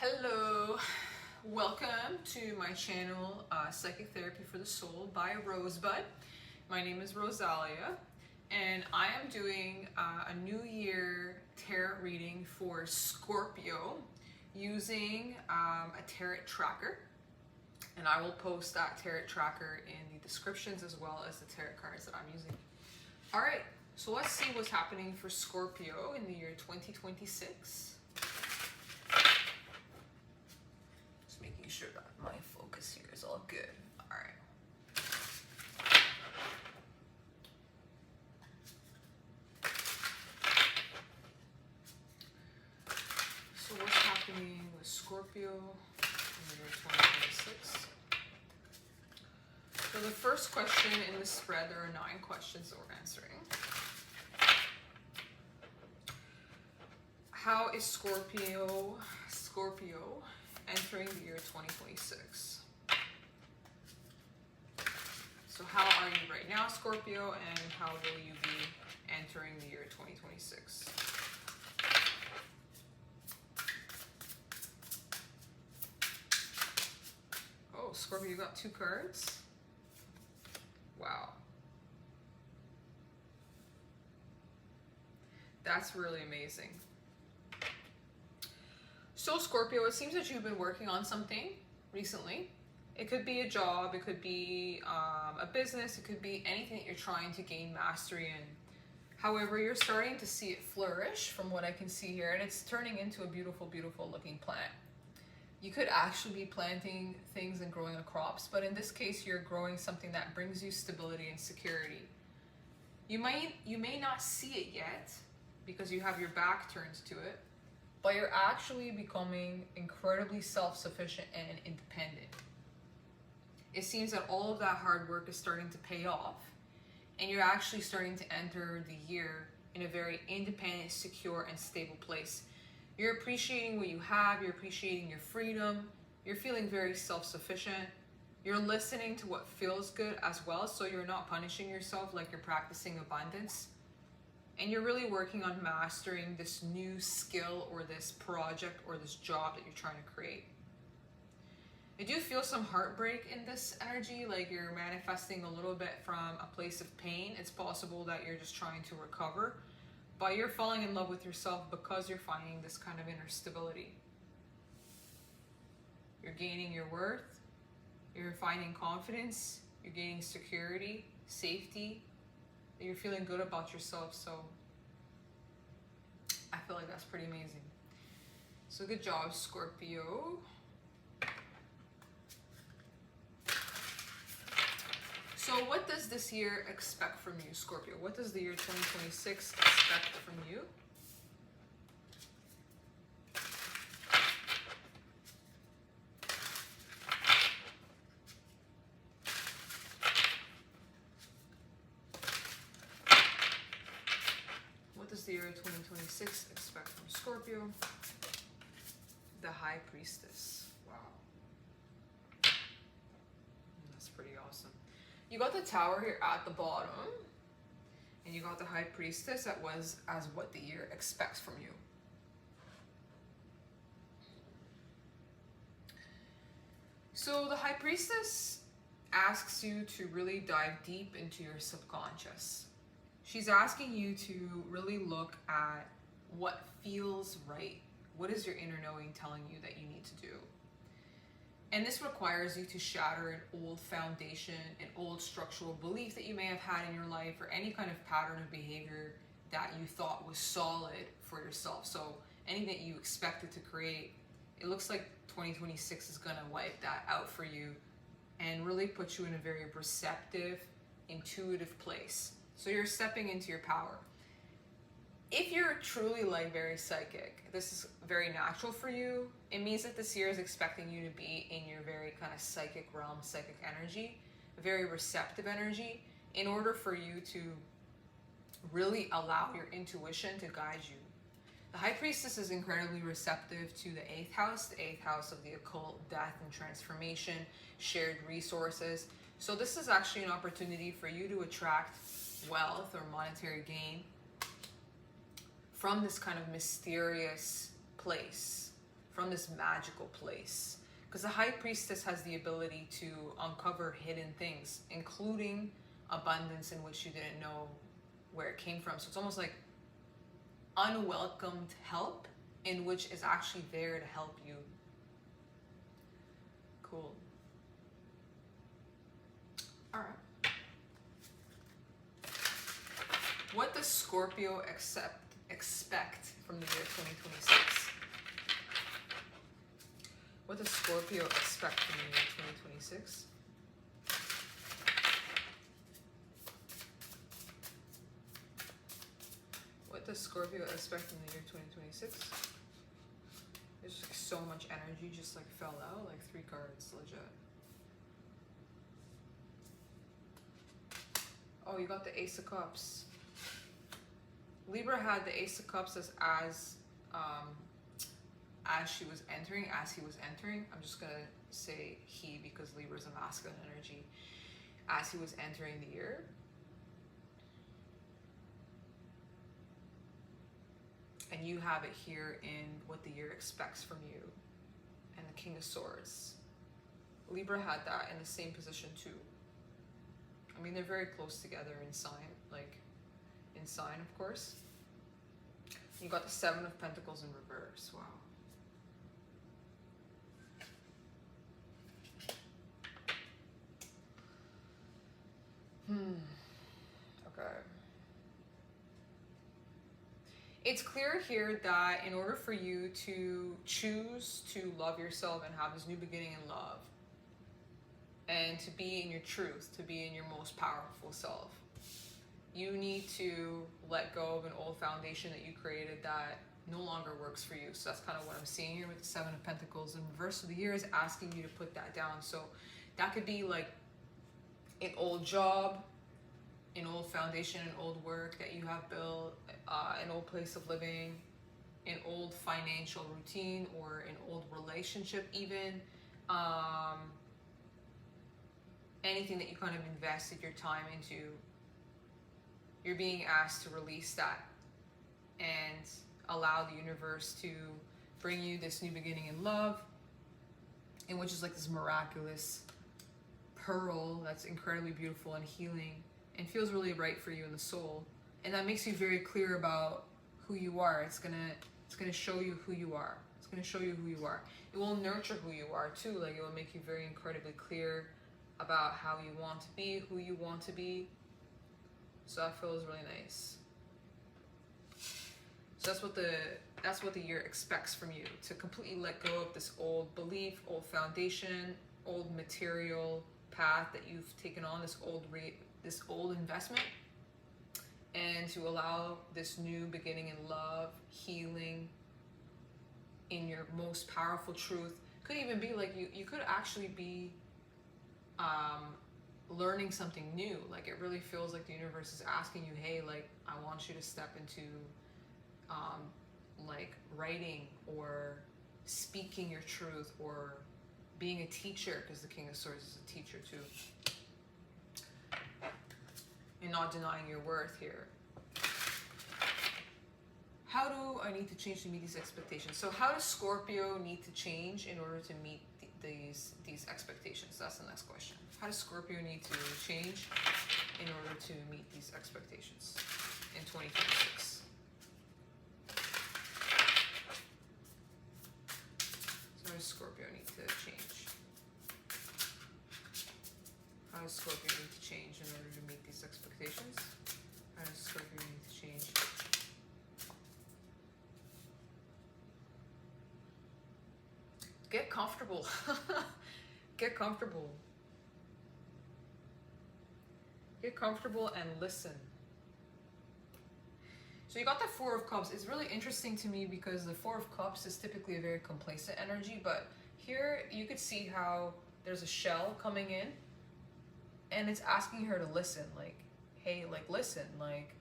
Hello, welcome to my channel, Psychic Therapy for the Soul by Rosebud. My name is Rosalia, and I am doing a New Year tarot reading for Scorpio using a tarot tracker. And I will post that tarot tracker in the descriptions as well as the tarot cards that I'm using. All right, so let's see what's happening for Scorpio in the year 2026. Making sure that my focus here is all good. All right. So what's happening with Scorpio in the year 2026? So the first question in the spread, there are 9 questions that we're answering. How is Scorpio entering the year 2026? So how are you right now, Scorpio, and how will you be entering the year 2026? Oh, Scorpio, you got 2 cards? Wow. That's really amazing. So Scorpio, it seems that you've been working on something recently. It could be a job, it could be a business, it could be anything that you're trying to gain mastery in. However, you're starting to see it flourish from what I can see here, and it's turning into a beautiful, beautiful looking plant. You could actually be planting things and growing crops, but in this case, you're growing something that brings you stability and security. You may not see it yet because you have your back turned to it, but you're actually becoming incredibly self-sufficient and independent. It seems that all of that hard work is starting to pay off, and you're actually starting to enter the year in a very independent, secure, and stable place. You're appreciating what you have, you're appreciating your freedom, you're feeling very self-sufficient, you're listening to what feels good as well, so you're not punishing yourself like you're practicing abundance. And you're really working on mastering this new skill or this project or this job that you're trying to create. I do feel some heartbreak in this energy, like you're manifesting a little bit from a place of pain. It's possible that you're just trying to recover, but you're falling in love with yourself because you're finding this kind of inner stability. You're gaining your worth, you're finding confidence, you're gaining security, safety, you're feeling good about yourself. So I feel like that's pretty amazing. So good job, Scorpio. So what does this year expect from you, Scorpio? What does the year 2026 expect from you? What does the year 2026 expect from Scorpio? The High Priestess. Wow. That's pretty awesome. You got the Tower here at the bottom, and you got the High Priestess as what the year expects from you. So the High Priestess asks you to really dive deep into your subconscious. She's asking you to really look at what feels right. What is your inner knowing telling you that you need to do? And this requires you to shatter an old foundation, an old structural belief that you may have had in your life, or any kind of pattern of behavior that you thought was solid for yourself. So anything that you expected to create, it looks like 2026 is going to wipe that out for you and really put you in a very receptive, intuitive place. So you're stepping into your power. If you're truly like very psychic, this is very natural for you. It means that this year is expecting you to be in your very kind of psychic realm, psychic energy, very receptive energy, in order for you to really allow your intuition to guide you. The High Priestess is incredibly receptive to the 8th house, the 8th house of the occult, death and transformation, shared resources. So this is actually an opportunity for you to attract wealth or monetary gain from this kind of mysterious place. from this magical place. Because the High Priestess has the ability to uncover hidden things, including abundance in which you didn't know where it came from. So it's almost like unwelcomed help in which is actually there to help you. Cool. All right. What does Scorpio expect from the year 2026? What does Scorpio expect from the year 2026? What does Scorpio expect from the year 2026? There's like so much energy just like fell out, like 3 cards, legit. Oh, you got the Ace of Cups. Libra had the Ace of Cups as she was entering, as he was entering. I'm just gonna say he because Libra is a masculine energy. As he was entering the year. And you have it here in what the year expects from you. And the King of Swords. Libra had that in the same position too. I mean, they're very close together in sign, of course. You got the 7 of Pentacles in reverse. Wow. Okay. It's clear here that in order for you to choose to love yourself and have this new beginning in love, and to be in your truth, to be in your most powerful self, you need to let go of an old foundation that you created that no longer works for you. So that's kind of what I'm seeing here with the 7 of Pentacles. And reverse of the year is asking you to put that down. So that could be like an old job, an old foundation, an old work that you have built, an old place of living, an old financial routine, or an old relationship even. Anything that you kind of invested your time into, you're being asked to release that and allow the universe to bring you this new beginning in love, and which is like this miraculous pearl that's incredibly beautiful and healing and feels really right for you in the soul. And that makes you very clear about who you are. It's gonna show you who you are. It's gonna show you who you are. It will nurture who you are too. Like, it will make you very incredibly clear about how you want to be, who you want to be. So that feels really nice. So that's what the year expects from you, to completely let go of this old belief, old foundation, old material path that you've taken on, this old investment, and to allow this new beginning in love, healing, in your most powerful truth. Could even be like you could actually be learning something new. Like, it really feels like the universe is asking you, hey, like, I want you to step into like writing or speaking your truth, or being a teacher, because the King of Swords is a teacher too, and not denying your worth here. How do I need to change to meet these expectations? So how does Scorpio need to change in order to meet these expectations? That's the next question. How does Scorpio need to change in order to meet these expectations in 2026? So how does Scorpio need to change? How does Scorpio need to change in order to meet these expectations? How does Scorpio need to change? Get comfortable. Get comfortable. Get comfortable and listen. So you got the 4 of Cups. It's really interesting to me because the 4 of Cups is typically a very complacent energy, but here you could see how there's a shell coming in, and it's asking her to listen. Like, hey, like, listen, like,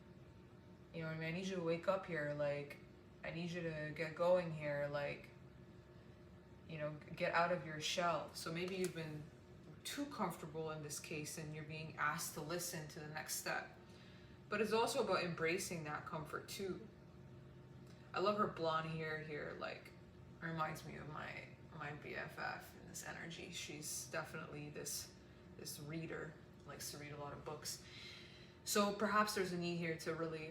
you know what I mean? I need you to wake up here. Like, I need you to get going here. Like, you know, get out of your shell. So maybe you've been too comfortable in this case, and you're being asked to listen to the next step. But it's also about embracing that comfort too. I love her blonde hair here. Like, reminds me of my BFF in this energy. She's definitely this reader, likes to read a lot of books. So perhaps there's a need here to really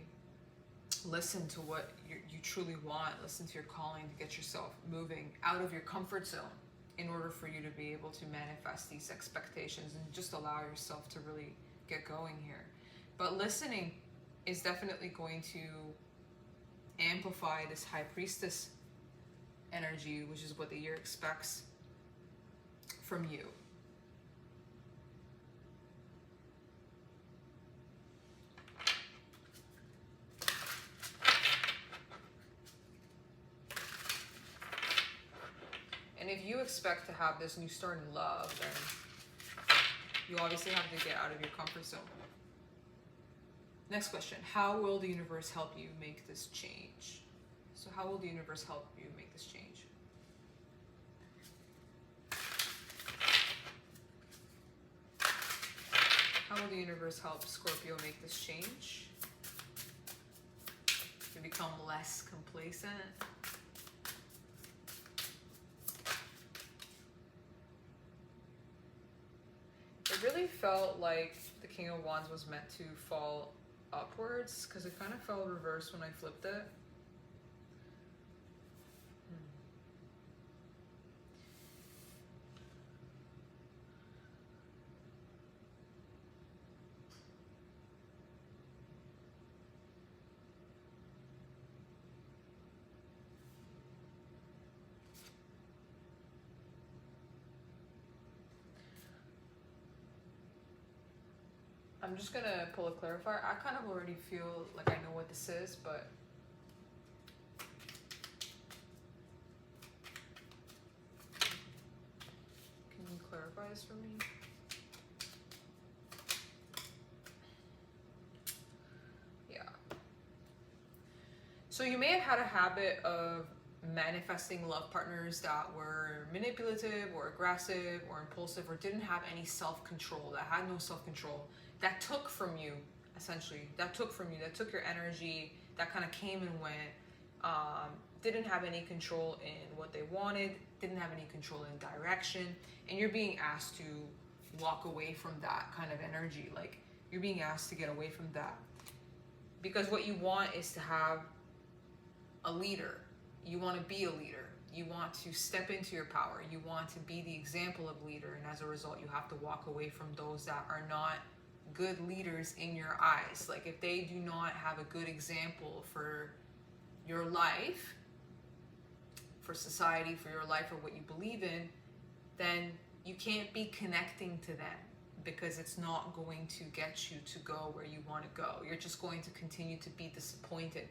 listen to what you truly want, listen to your calling, to get yourself moving out of your comfort zone in order for you to be able to manifest these expectations and just allow yourself to really get going here. But listening is definitely going to amplify this High Priestess energy, which is what the year expects from you. And if you expect to have this new start in love, then you obviously have to get out of your comfort zone. Next question. How will the universe help you make this change? So how will the universe help you make this change? How will the universe help Scorpio make this change? To become less complacent? It really felt like the King of Wands was meant to fall upwards, because it kind of fell reversed when I flipped it. I'm just gonna pull a clarifier. I kind of already feel like I know what this is, but can you clarify this for me? Yeah. So you may have had a habit of manifesting love partners that were manipulative or aggressive or impulsive or didn't have any self-control, that had no self-control, that took from you, essentially, that took your energy, that kind of came and went, didn't have any control in what they wanted, didn't have any control in direction, and you're being asked to walk away from that kind of energy. Like, you're being asked to get away from that. Because what you want is to have a leader. You want to be a leader. You want to step into your power. You want to be the example of leader, and as a result, you have to walk away from those that are not good leaders in your eyes. Like, if they do not have a good example for your life, for society, for your life, or what you believe in, then you can't be connecting to them, because it's not going to get you to go where you want to go. You're just going to continue to be disappointed.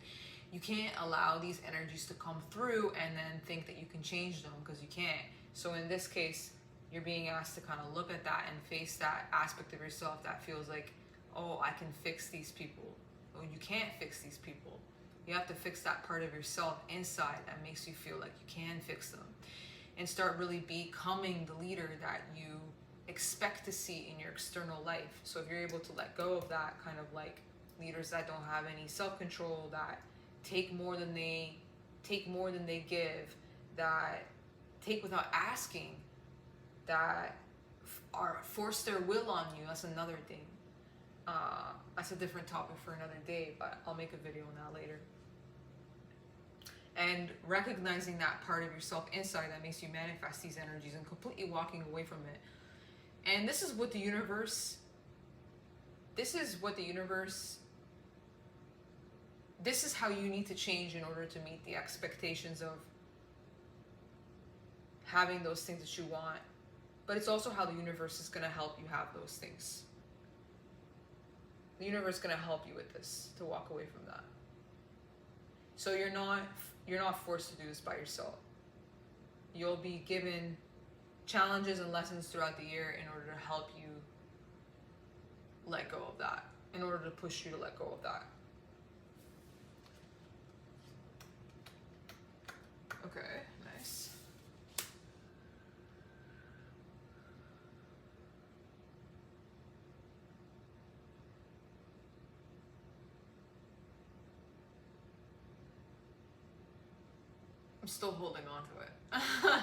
You can't allow these energies to come through and then think that you can change them, because you can't. So in this case, you're being asked to kind of look at that and face that aspect of yourself that feels like, oh, I can fix these people. Oh, you can't fix these people. You have to fix that part of yourself inside that makes you feel like you can fix them, and start really becoming the leader that you expect to see in your external life. So if you're able to let go of that kind of like leaders that don't have any self-control, that take more than they give, that take without asking, that are force their will on you. That's another thing. That's a different topic for another day, but I'll make a video on that later. And recognizing that part of yourself inside that makes you manifest these energies, and completely walking away from it. And this is what the universe, this is how you need to change in order to meet the expectations of having those things that you want. But it's also how the universe is going to help you have those things. The universe is going to help you with this, to walk away from that. So you're not forced to do this by yourself. You'll be given challenges and lessons throughout the year in order to help you let go of that, in order to push you to let go of that. Okay, nice. I'm still holding on to it.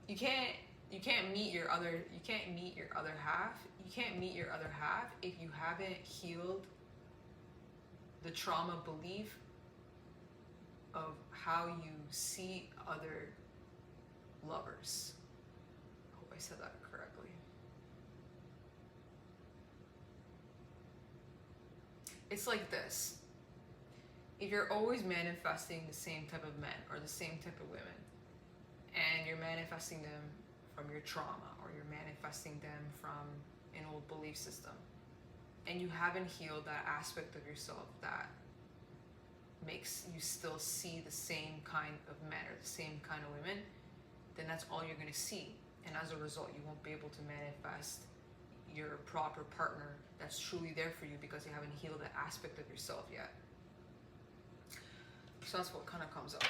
you can't meet your other half. You can't meet your other half if you haven't healed the trauma belief of how you see other lovers. I hope I said that correctly. It's like this. If you're always manifesting the same type of men or the same type of women, and you're manifesting them from your trauma, or you're manifesting them from an old belief system, and you haven't healed that aspect of yourself that makes you still see the same kind of men or the same kind of women, then that's all you're going to see. And as a result, you won't be able to manifest your proper partner that's truly there for you, because you haven't healed that aspect of yourself yet. So that's what kind of comes up.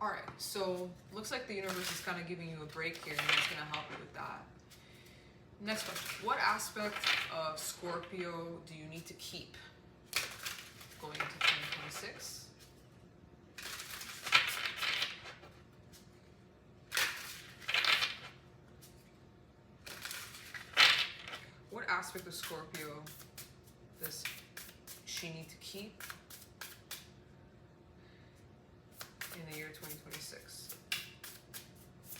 All right, so looks like the universe is kind of giving you a break here, and it's going to help you with that. Next question. What aspect of Scorpio do you need to keep going into 2026? What aspect of Scorpio does she need to keep in the year 2026?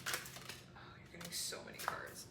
Oh, you're getting so many cards.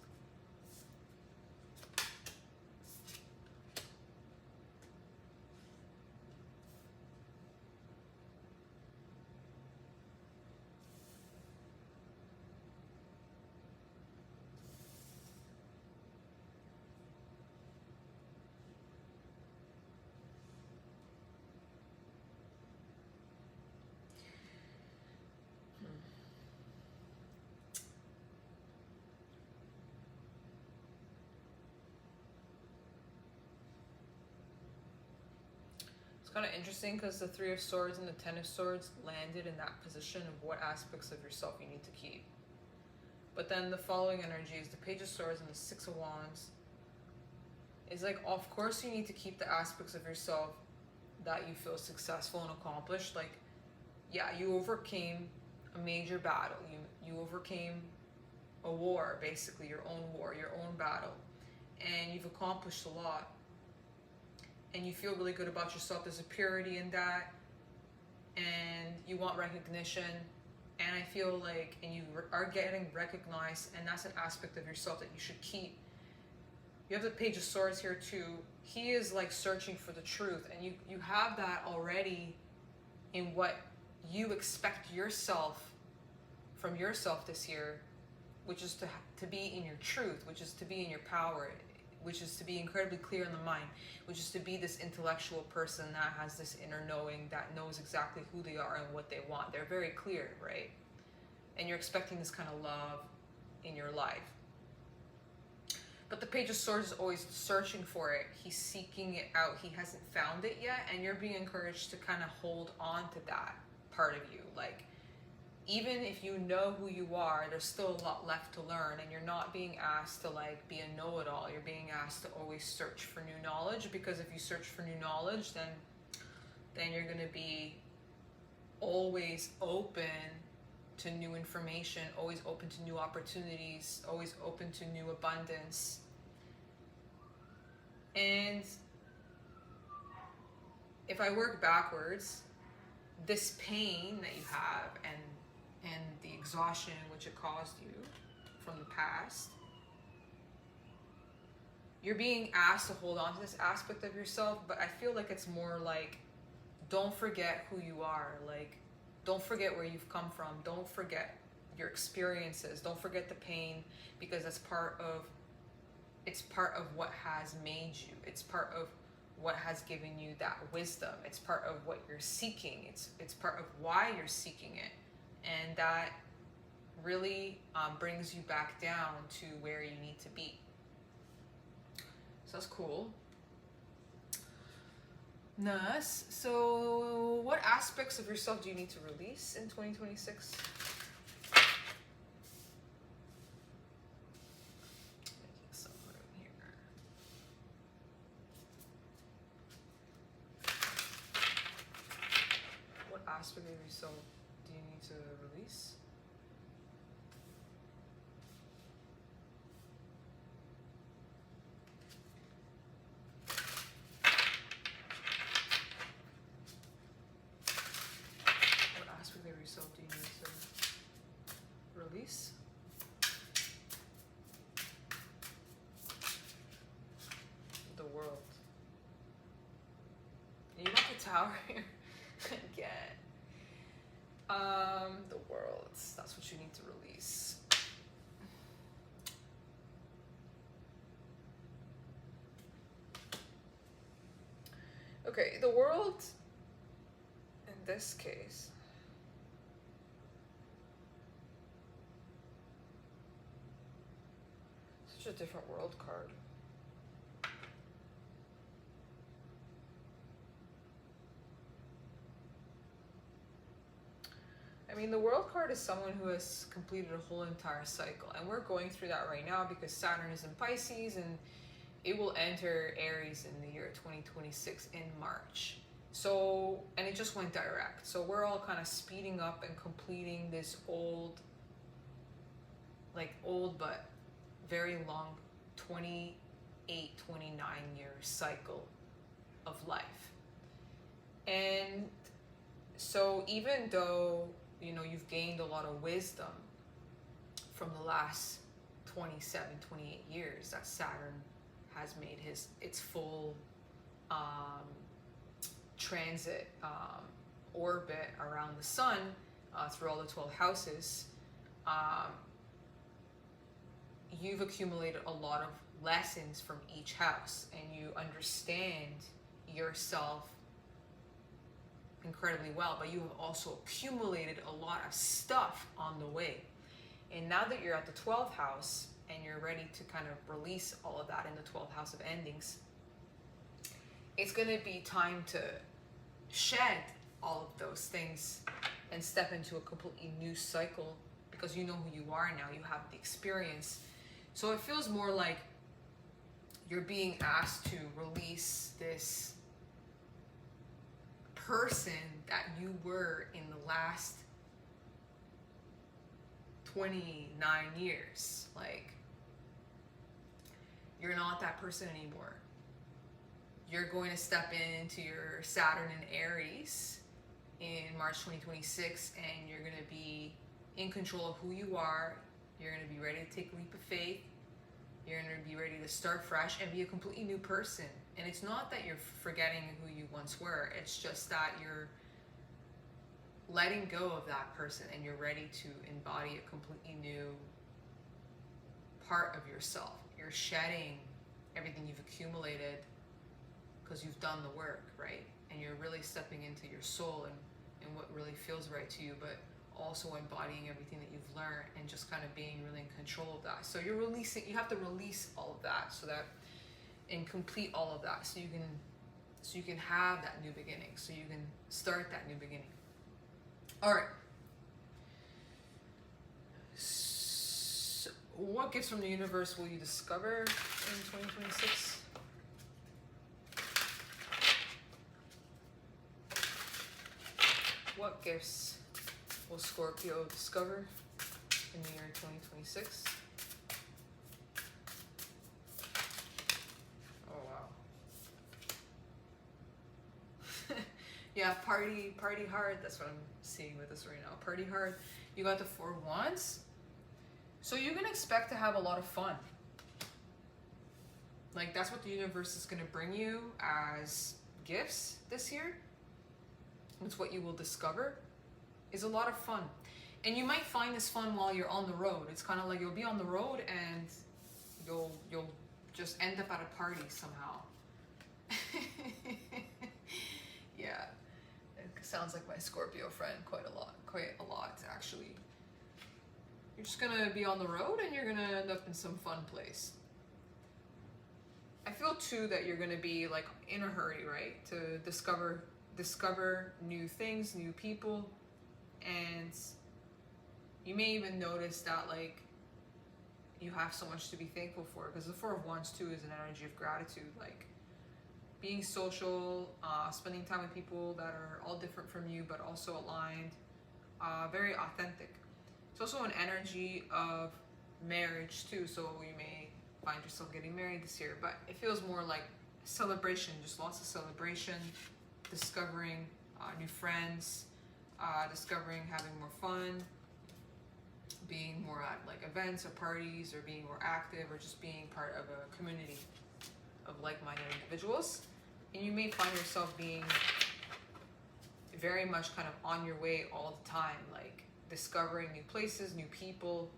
It's kind of interesting because the Three of Swords and the Ten of Swords landed in that position of what aspects of yourself you need to keep. But then the following energy is the Page of Swords and the Six of Wands. It's like, of course you need to keep the aspects of yourself that you feel successful and accomplished. Like, yeah, you overcame a major battle. You overcame a war, basically, your own battle. And you've accomplished a lot. And you feel really good about yourself. There's a purity in that, and you want recognition, and I feel like, and you are getting recognized, and that's an aspect of yourself that you should keep. You have the Page of Swords here too. He is like searching for the truth, and you have that already in what you expect yourself from yourself this year, which is to be in your truth, which is to be in your power, which is to be incredibly clear in the mind, which is to be this intellectual person that has this inner knowing, that knows exactly who they are and what they want. They're very clear, right? And you're expecting this kind of love in your life. But the Page of Swords is always searching for it. He's seeking it out. He hasn't found it yet, and you're being encouraged to kind of hold on to that part of you. Like, even if you know who you are, there's still a lot left to learn, and you're not being asked to like be a know-it-all. You're being asked to always search for new knowledge, because if you search for new knowledge, then you're going to be always open to new information, always open to new opportunities, always open to new abundance. And if I work backwards, this pain that you have and the exhaustion which it caused you from the past, you're being asked to hold on to this aspect of yourself, but I feel like it's more like, don't forget who you are. Like, don't forget where you've come from. Don't forget your experiences. Don't forget the pain, because it's part of what has made you. It's part of what has given you that wisdom. It's part of what you're seeking. It's part of why you're seeking it. And that really brings you back down to where you need to be. So that's cool. Nice. So what aspects of yourself do you need to release in 2026? Some room here. What aspect of yourself do you need to release? What aspect of yourself do you need to release? The world. You got the Tower here again. The world. That's what you need to release. Okay, the world in this case. Such a different world card. I mean, the world card is someone who has completed a whole entire cycle, and we're going through that right now because Saturn is in Pisces and it will enter Aries in the year 2026 in March. So, and it just went direct. So we're all kind of speeding up and completing this old but very long 28, 29 year cycle of life. And so even though, you know, you've gained a lot of wisdom from the last 27, 28 years that Saturn has made its full transit orbit around the sun through all the 12 houses, you've accumulated a lot of lessons from each house, and you understand yourself incredibly well, but you have also accumulated a lot of stuff on the way. And now that you're at the 12th house and you're ready to kind of release all of that in the 12th house of endings, it's going to be time to shed all of those things and step into a completely new cycle, because you know who you are now, you have the experience. So it feels more like you're being asked to release this person that you were in the last 29 years. Like, you're not that person anymore. You're going to step into your Saturn and Aries in March 2026, and you're going to be in control of who you are. You're going to be ready to take a leap of faith. You're going to be ready to start fresh and be a completely new person. And it's not that you're forgetting who you once were. It's just that you're letting go of that person and you're ready to embody a completely new part of yourself. You're shedding everything you've accumulated because you've done the work, right? And you're really stepping into your soul and what really feels right to you, but also embodying everything that you've learned and just kind of being really in control of that. So you're releasing, you have to release all of that so that, and complete all of that so you can have that new beginning, so you can start that new beginning. All right. So what gifts from the universe will you discover in 2026? What gifts will Scorpio discover in the year 2026? Oh wow. Yeah, party hard. That's what I'm seeing with this right now. Party hard. You got the 4 of Wands. So you can expect to have a lot of fun. Like, that's what the universe is going to bring you as gifts this year. It's what you will discover is a lot of fun. And you might find this fun while you're on the road. It's kind of like you'll be on the road and you'll just end up at a party somehow. Yeah, it sounds like my Scorpio friend quite a lot actually. You're just gonna be on the road and you're gonna end up in some fun place. I feel too that you're gonna be like in a hurry, right? To discover new things, new people, and you may even notice that like you have so much to be thankful for, because the 4 of Wands too is an energy of gratitude, like being social, spending time with people that are all different from you but also aligned, very authentic. It's also an energy of marriage too, so you may find yourself getting married this year, but it feels more like celebration, just lots of celebration, discovering new friends, discovering having more fun, being more at like events or parties, or being more active, or just being part of a community of like-minded individuals. And you may find yourself being very much kind of on your way all the time, like discovering new places, new people,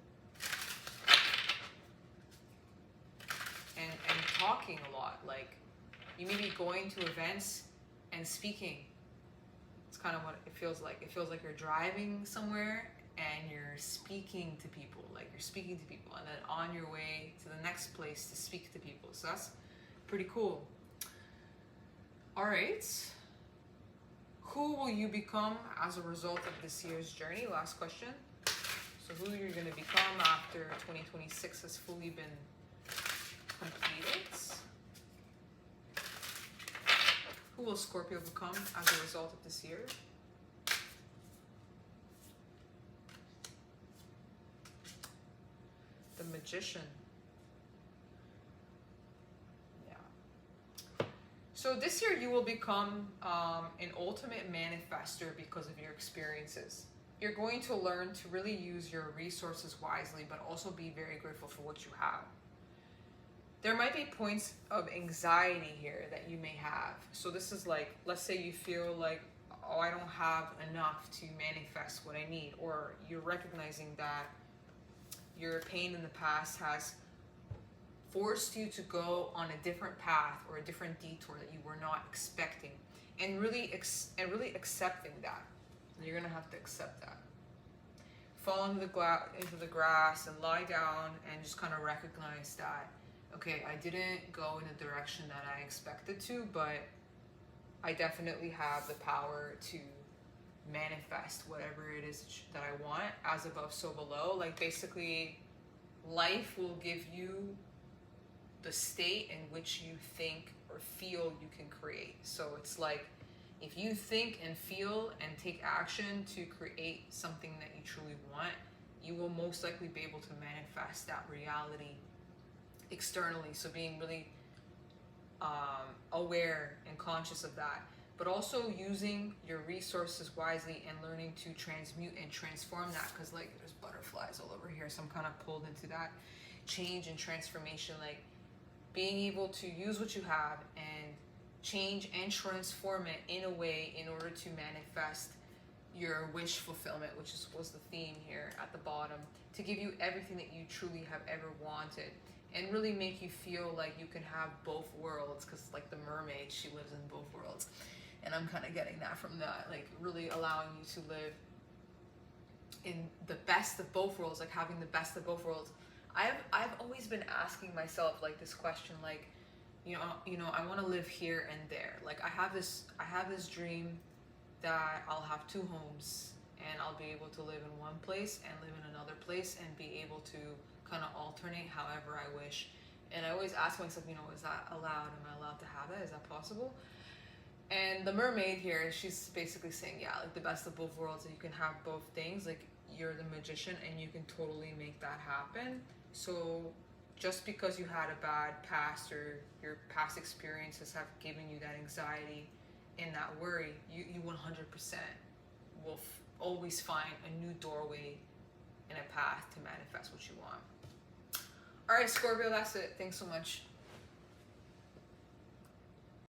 and talking a lot. Like you may be going to events and speaking. It's kind of what it feels like. It feels like you're driving somewhere and you're speaking to people, like you're speaking to people, and then on your way to the next place to speak to people. So that's pretty cool. All right. Who will you become as a result of this year's journey? Last question. So who you're going to become after 2026 has fully been completed. Who will Scorpio become as a result of this year? The Magician. Yeah. So this year you will become an ultimate manifester because of your experiences. You're going to learn to really use your resources wisely, but also be very grateful for what you have. There might be points of anxiety here that you may have. So this is like, let's say you feel like, oh, I don't have enough to manifest what I need, or you're recognizing that your pain in the past has forced you to go on a different path or a different detour that you were not expecting, and really accepting that. You're gonna have to accept that. Fall into the grass and lie down and just kind of recognize that, okay, I didn't go in the direction that I expected to, but I definitely have the power to manifest whatever it is that I want, as above, so below. Like basically, life will give you the state in which you think or feel you can create. So it's like, if you think and feel and take action to create something that you truly want, you will most likely be able to manifest that reality externally. So being really aware and conscious of that, but also using your resources wisely and learning to transmute and transform that, because like there's butterflies all over here, so I'm kind of pulled into that change and transformation, like being able to use what you have and change and transform it in a way in order to manifest your wish fulfillment, which was the theme here at the bottom, to give you everything that you truly have ever wanted, and really make you feel like you can have both worlds, because like the mermaid, she lives in both worlds, and I'm kind of getting that from that, like really allowing you to live in the best of both worlds, like having the best of both worlds. I've always been asking myself like this question, like, you know, I want to live here and there. Like I have this dream that I'll have two homes, and I'll be able to live in one place and live in another place, and be able to kind of alternate however I wish. And I always ask myself, you know, is that allowed? Am I allowed to have that? Is that possible? And the mermaid here, she's basically saying, yeah, like the best of both worlds, that you can have both things. Like you're the magician and you can totally make that happen. So just because you had a bad past, or your past experiences have given you that anxiety and that worry, you 100% will always find a new doorway and a path to manifest what you want. All right, Scorpio, that's it. Thanks so much.